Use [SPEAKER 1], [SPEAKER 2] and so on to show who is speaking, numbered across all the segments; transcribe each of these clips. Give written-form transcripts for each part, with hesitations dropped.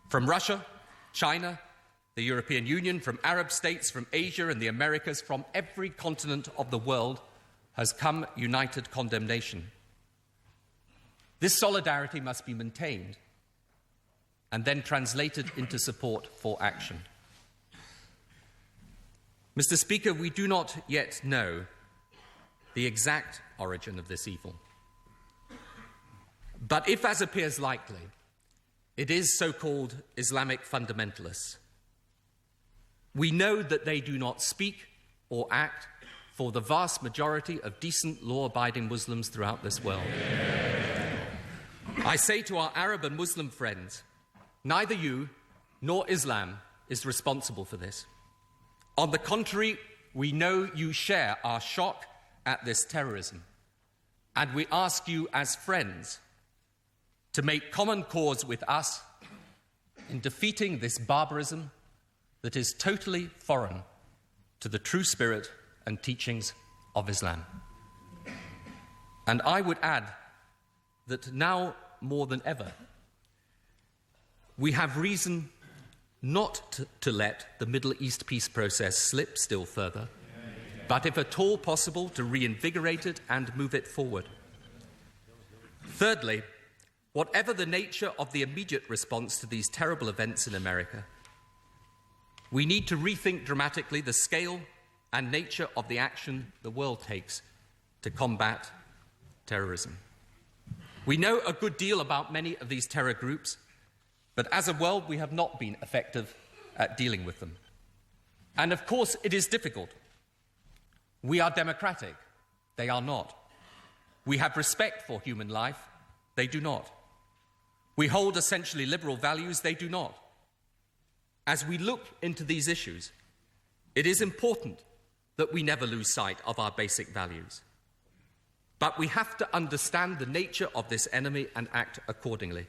[SPEAKER 1] From Russia, China, the European Union, from Arab states, from Asia and the Americas, from every continent of the world has come united condemnation. This solidarity must be maintained and then translated into support for action. Mr. Speaker, we do not yet know the exact origin of this evil. But if, as appears likely, it is so-called Islamic fundamentalists, we know that they do not speak or act for the vast majority of decent, law-abiding Muslims throughout this world. I say to our Arab and Muslim friends, neither you nor Islam is responsible for this. On the contrary, we know you share our shock at this terrorism, and we ask you as friends to make common cause with us in defeating this barbarism that is totally foreign to the true spirit and teachings of Islam. And I would add that now more than ever, we have reason not to let the Middle East peace process slip still further, but if at all possible, to reinvigorate it and move it forward. Thirdly, whatever the nature of the immediate response to these terrible events in America, we need to rethink dramatically the scale and nature of the action the world takes to combat terrorism. We know a good deal about many of these terror groups, but as a world we have not been effective at dealing with them. And of course it is difficult. We are democratic, they are not. We have respect for human life, they do not. We hold essentially liberal values, they do not. As we look into these issues, it is important that we never lose sight of our basic values. But we have to understand the nature of this enemy and act accordingly.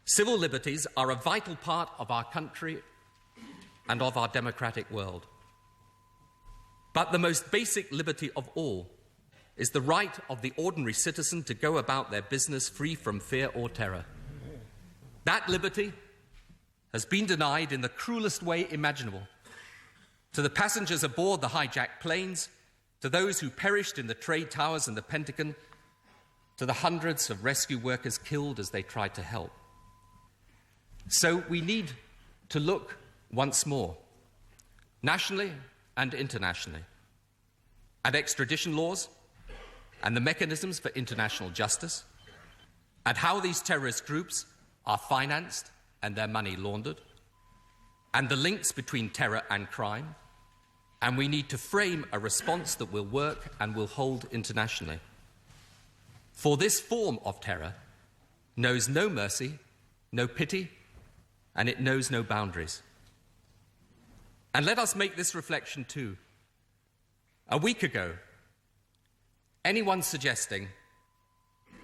[SPEAKER 1] Civil liberties are a vital part of our country and of our democratic world. But the most basic liberty of all is the right of the ordinary citizen to go about their business free from fear or terror. That liberty has been denied in the cruelest way imaginable to the passengers aboard the hijacked planes, to those who perished in the trade towers and the Pentagon, to the hundreds of rescue workers killed as they tried to help. So we need to look once more, nationally and internationally, at extradition laws and the mechanisms for international justice, at how these terrorist groups are financed and their money laundered, and the links between terror and crime, and we need to frame a response that will work and will hold internationally. For this form of terror knows no mercy, no pity, and it knows no boundaries. And let us make this reflection too. A week ago, anyone suggesting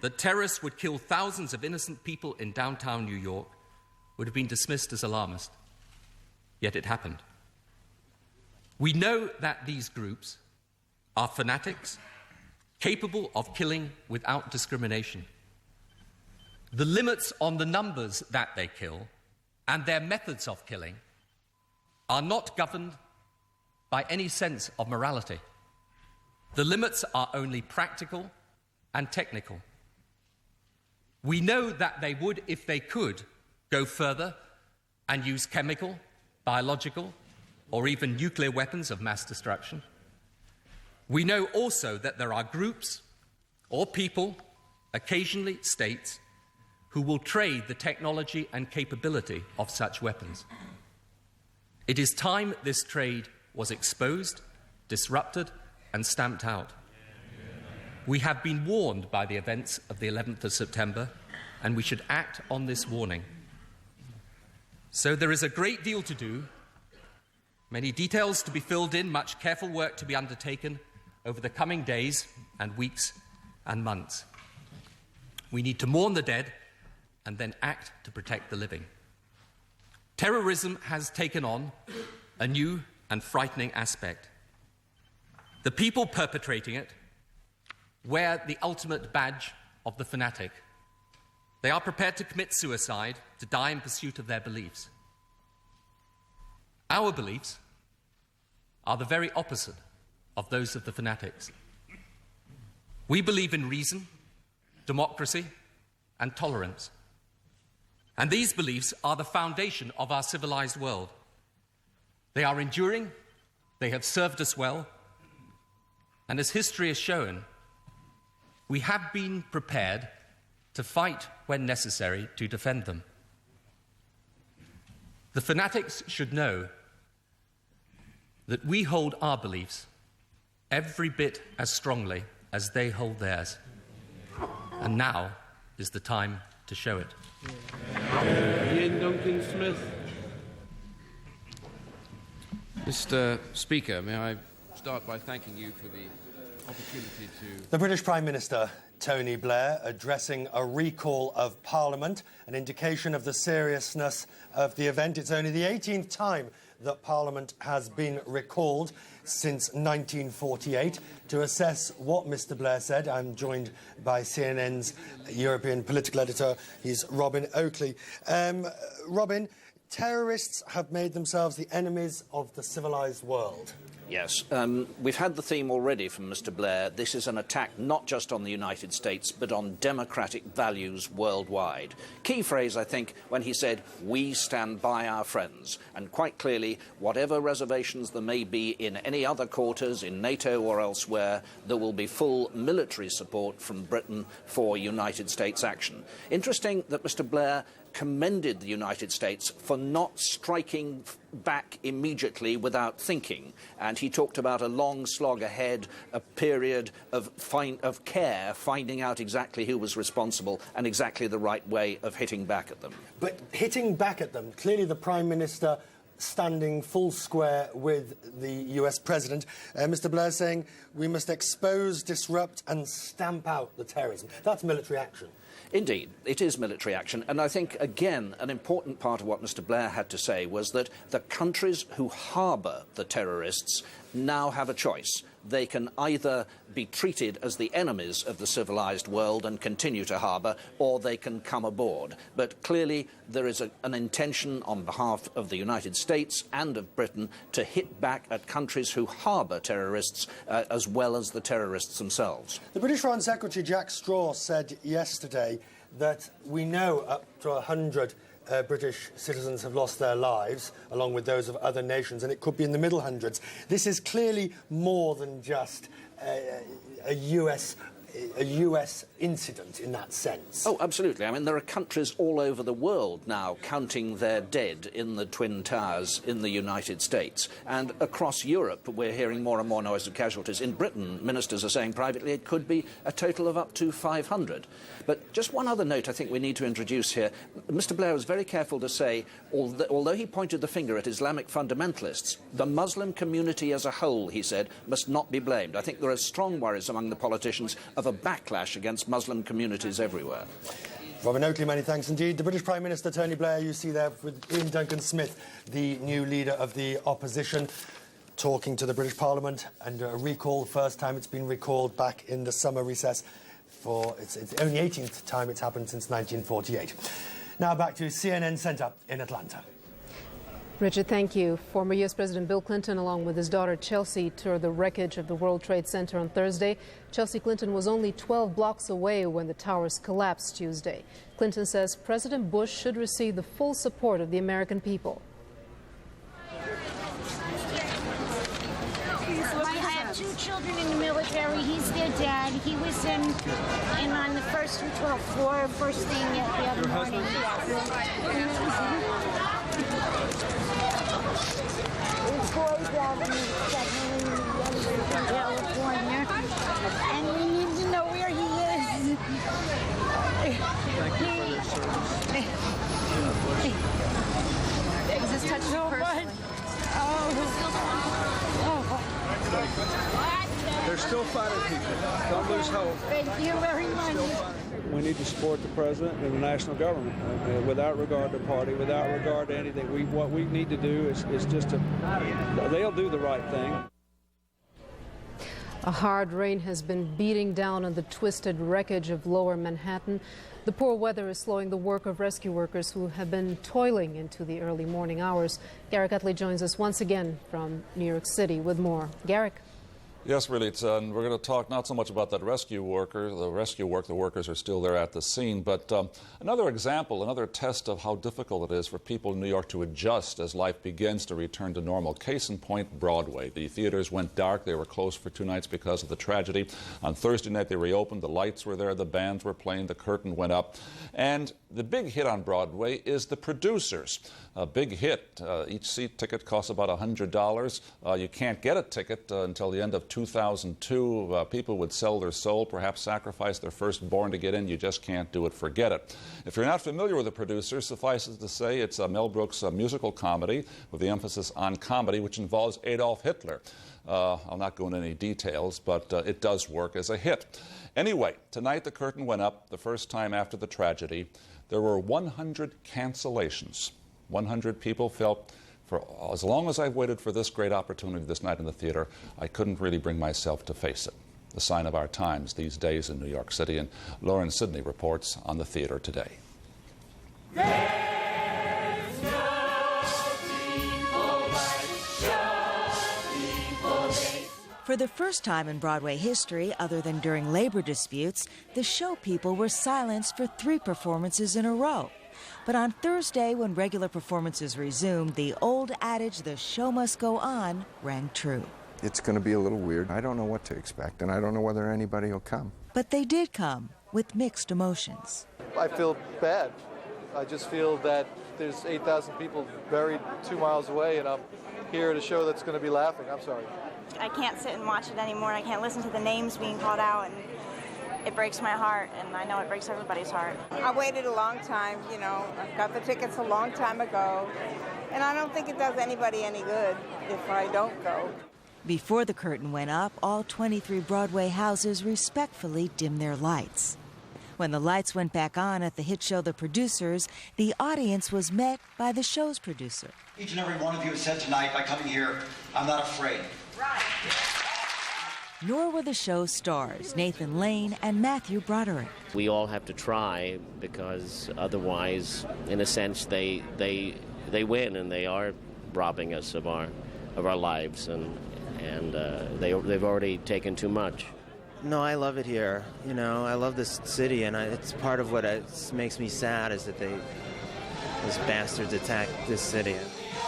[SPEAKER 1] that terrorists would kill thousands of innocent people in downtown New York would have been dismissed as alarmist. Yet it happened. We know that these groups are fanatics capable of killing without discrimination. The limits on the numbers that they kill and their methods of killing are not governed by any sense of morality. The limits are only practical and technical. We know that they would, if they could, go further and use chemical, biological, or even nuclear weapons of mass destruction. We know also that there are groups or people, occasionally states, who will trade the technology and capability of such weapons. It is time this trade was exposed, disrupted, and stamped out. We have been warned by the events of the 11th of September, and we should act on this warning. So there is a great deal to do, many details to be filled in, much careful work to be undertaken over the coming days and weeks and months. We need to mourn the dead and then act to protect the living. Terrorism has taken on a new and frightening aspect. The people perpetrating it wear the ultimate badge of the fanatic, They are prepared to commit suicide, to die in pursuit of their beliefs. Our beliefs are the very opposite of those of the fanatics. We believe in reason, democracy, and tolerance. And these beliefs are the foundation of our civilized world. They are enduring, they have served us well, and as history has shown, we have been prepared to fight when necessary to defend them. The fanatics should know that we hold our beliefs every bit as strongly as they hold theirs. And now is the time to show it.
[SPEAKER 2] Ian Duncan Smith.
[SPEAKER 3] Mr. Speaker, may I start by thanking you for the opportunity to...
[SPEAKER 4] The British Prime Minister, Tony Blair, addressing a recall of Parliament, an indication of the seriousness of the event. It's only the 18th time that Parliament has been recalled since 1948. To assess what Mr. Blair said, I'm joined by CNN's European political editor. He's Robin Oakley. Robin, terrorists have made themselves the enemies of the civilised world.
[SPEAKER 5] Yes, we've had the theme already from Mr. Blair. This is an attack not just on the United States, but on democratic values worldwide. Key phrase, I think, when he said, "We stand by our friends." And quite clearly, whatever reservations there may be in any other quarters, in NATO or elsewhere, there will be full military support from Britain for United States action. Interesting that Mr. Blair commended the United States for not striking back immediately without thinking, and he talked about a long slog ahead, a period of care, finding out exactly who was responsible and exactly the right way of hitting back at them.
[SPEAKER 4] But hitting back at them, clearly the Prime Minister standing full square with the US President. Mr. Blair saying we must expose, disrupt and stamp out the terrorism. That's military action.
[SPEAKER 5] Indeed, it is military action, and I think, again, an important part of what Mr. Blair had to say was that the countries who harbour the terrorists now have a choice. They can either be treated as the enemies of the civilised world and continue to harbour, or they can come aboard. But clearly there is an intention on behalf of the United States and of Britain to hit back at countries who harbour terrorists as well as the terrorists themselves.
[SPEAKER 4] The British Foreign Secretary Jack Straw said yesterday that we know up to 100 British citizens have lost their lives, along with those of other nations, and it could be in the middle hundreds. This is clearly more than just a US incident in that sense.
[SPEAKER 5] Oh, absolutely. I mean, there are countries all over the world now counting their dead in the Twin Towers in the United States. And across Europe, we're hearing more and more noise of casualties. In Britain, ministers are saying privately it could be a total of up to 500. But just one other note I think we need to introduce here. Mr. Blair was very careful to say, although he pointed the finger at Islamic fundamentalists, the Muslim community as a whole, he said, must not be blamed. I think there are strong worries among the politicians of a backlash against Muslim communities everywhere.
[SPEAKER 4] Robin Oakley, many thanks indeed. The British Prime Minister, Tony Blair, you see there with Ian Duncan Smith, the new leader of the opposition, talking to the British Parliament under a recall. The first time it's been recalled back in the summer recess. It's the only 18th time it's happened since 1948. Now back to CNN Center in Atlanta.
[SPEAKER 6] Richard, thank you. Former U.S. President Bill Clinton, along with his daughter Chelsea, toured the wreckage of the World Trade Center on Thursday. Chelsea Clinton was only 12 blocks away when the towers collapsed Tuesday. Clinton says President Bush should receive the full support of the American people.
[SPEAKER 7] I have two children in the military. He's their dad. He was in on the first through 12th floor, first thing the other morning. His boys out in California, and we need to know where he is.
[SPEAKER 2] Thank you for your service.
[SPEAKER 7] Is this touch so much?
[SPEAKER 2] They're still fighting people. Don't lose hope.
[SPEAKER 7] Thank you very much.
[SPEAKER 2] We need to support the president and the national government without regard to party, without regard to anything. What we need to do is just to, they'll do the right thing.
[SPEAKER 6] A hard rain has been beating down on the twisted wreckage of Lower Manhattan. The poor weather is slowing the work of rescue workers who have been toiling into the early morning hours. Garrick Utley joins us once again from New York City with more. Garrick.
[SPEAKER 8] Yes, Relitza, and we're going to talk not so much about that rescue work. The workers are still there at the scene, but another example, another test of how difficult it is for people in New York to adjust as life begins to return to normal. Case in point, Broadway. The theaters went dark. They were closed for 2 nights because of the tragedy. On Thursday night, they reopened. The lights were there. The bands were playing. The curtain went up. And the big hit on Broadway is The Producers. A big hit. Each seat ticket costs about $100. You can't get a ticket until the end of 2002. People would sell their soul, perhaps sacrifice their firstborn to get in. You just can't do it. Forget it. If you're not familiar with The Producers, suffice it to say it's Mel Brooks' musical comedy with the emphasis on comedy, which involves Adolf Hitler. I'll not go into any details, but it does work as a hit. Anyway, tonight the curtain went up, the first time after the tragedy. There were 100 cancellations. 100 people felt, for as long as I've waited for this great opportunity this night in the theater, I couldn't really bring myself to face it. The sign of our times these days in New York City. And Lauren Sidney reports on the theater today.
[SPEAKER 9] For the first time in Broadway history, other than during labor disputes, the show people were silenced for 3 performances in a row. But on Thursday, when regular performances resumed, the old adage, the show must go on, rang true.
[SPEAKER 10] It's going to be a little weird. I don't know what to expect, and I don't know whether anybody will come.
[SPEAKER 9] But they did come, with mixed emotions.
[SPEAKER 11] I feel bad. I just feel that there's 8,000 people buried 2 miles away, and I'm here at a show that's going to be laughing. I'm sorry.
[SPEAKER 12] I can't sit and watch it anymore. I can't listen to the names being called out, and it breaks my heart, and I know it breaks everybody's heart.
[SPEAKER 13] I waited a long time, you know. I got the tickets a long time ago, and I don't think it does anybody any good if I don't go.
[SPEAKER 9] Before the curtain went up, all 23 Broadway houses respectfully dimmed their lights. When the lights went back on at the hit show The Producers, the audience was met by the show's producer.
[SPEAKER 14] Each and every one of you has said tonight by coming here, I'm not afraid. Right.
[SPEAKER 9] Nor were the show's stars, Nathan Lane and Matthew Broderick.
[SPEAKER 15] We all have to try, because otherwise, in a sense, they win, and they are robbing us of our lives, and they've already taken too much.
[SPEAKER 16] No, I love it here. You know, I love this city, and it's part of what makes me sad is that those bastards attacked this city.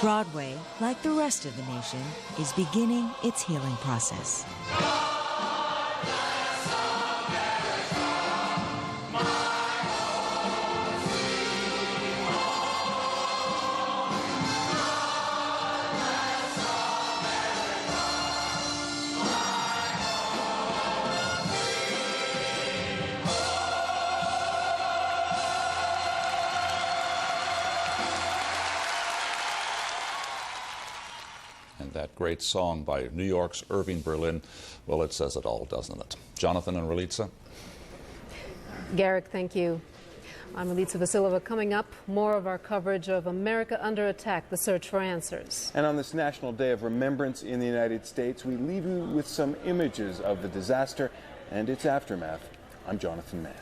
[SPEAKER 9] Broadway, like the rest of the nation, is beginning its healing process.
[SPEAKER 8] That great song by New York's Irving Berlin, well, it says it all, doesn't it? Jonathan and Relitza.
[SPEAKER 6] Garrick, thank you. I'm Relitza Vasilova. Coming up, more of our coverage of America Under Attack, the search for answers.
[SPEAKER 17] And on this National Day of Remembrance in the United States, we leave you with some images of the disaster and its aftermath. I'm Jonathan Mann.